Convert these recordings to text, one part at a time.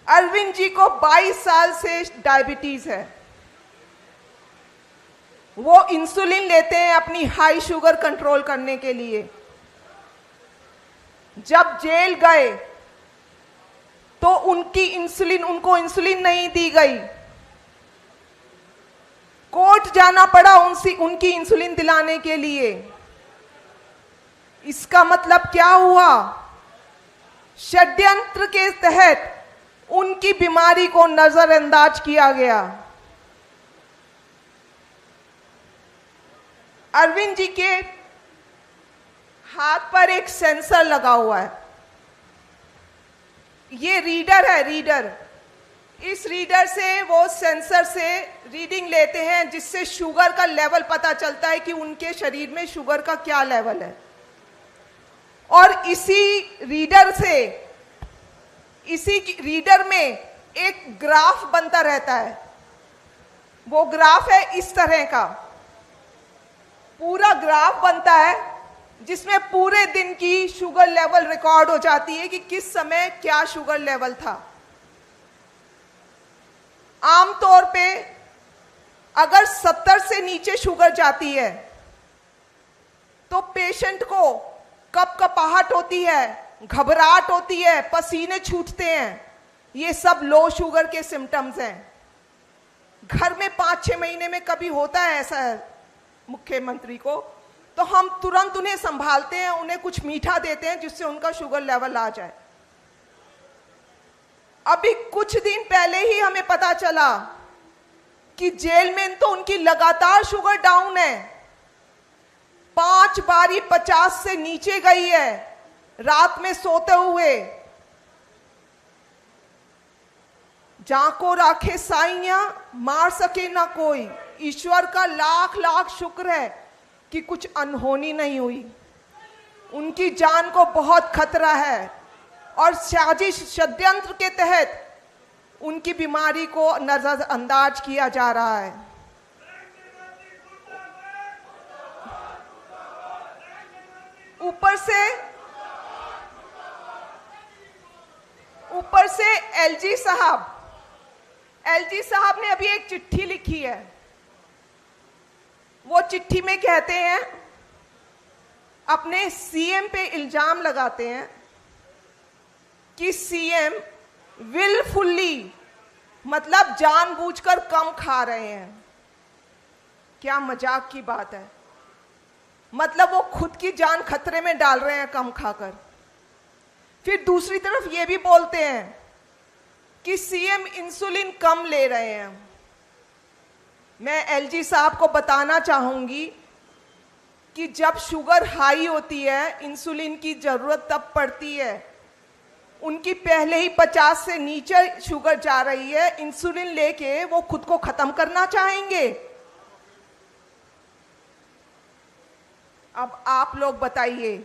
अरविंद जी को 22 साल से डायबिटीज है। वो इंसुलिन लेते हैं अपनी हाई शुगर कंट्रोल करने के लिए। जब जेल गए तो उनको इंसुलिन नहीं दी गई। कोर्ट जाना पड़ा उनकी इंसुलिन दिलाने के लिए। इसका मतलब क्या हुआ? षड्यंत्र के तहत उनकी बीमारी को नजरअंदाज किया गया। अरविंद जी के हाथ पर एक सेंसर लगा हुआ है। ये रीडर है, रीडर। इस रीडर से, वो सेंसर से रीडिंग लेते हैं, जिससे शुगर का लेवल पता चलता है कि उनके शरीर में शुगर का क्या लेवल है। और इसी रीडर में एक ग्राफ बनता रहता है। वो ग्राफ है इस तरह का, पूरा ग्राफ बनता है जिसमें पूरे दिन की शुगर लेवल रिकॉर्ड हो जाती है कि किस समय क्या शुगर लेवल था। आमतौर पे अगर 70 से नीचे शुगर जाती है तो पेशेंट को कपकपाहट होती है, घबराहट होती है, पसीने छूटते हैं। ये सब लो शुगर के सिम्टम्स हैं। घर में 5-6 महीने में कभी होता है ऐसा मुख्यमंत्री को, तो हम तुरंत उन्हें संभालते हैं, उन्हें कुछ मीठा देते हैं जिससे उनका शुगर लेवल आ जाए। अभी कुछ दिन पहले ही हमें पता चला कि जेल में तो उनकी लगातार शुगर डाउन है। 5 बारी 50 से नीचे गई है रात में सोते हुए। जाको राखे साइया, मार सके ना कोई। ईश्वर का लाख लाख शुक्र है कि कुछ अनहोनी नहीं हुई। उनकी जान को बहुत खतरा है और साजिश षड्यंत्र के तहत उनकी बीमारी को नजरअंदाज किया जा रहा है। ऊपर से एलजी साहब ने अभी एक चिट्ठी लिखी है। वो चिट्ठी में कहते हैं, अपने सीएम पे इल्जाम लगाते हैं कि सीएम विलफुल्ली, मतलब जानबूझकर कम खा रहे हैं। क्या मजाक की बात है। मतलब वो खुद की जान खतरे में डाल रहे हैं कम खाकर। फिर दूसरी तरफ ये भी बोलते हैं कि सीएम इंसुलिन कम ले रहे हैं। मैं एलजी साहब को बताना चाहूंगी कि जब शुगर हाई होती है, इंसुलिन की जरूरत तब पड़ती है। उनकी पहले ही 50 से नीचे शुगर जा रही है, इंसुलिन लेके वो खुद को खत्म करना चाहेंगे। अब आप लोग बताइए,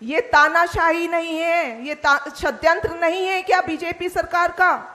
ये तानाशाही नहीं है, ये षड्यंत्र नहीं है क्या बीजेपी सरकार का?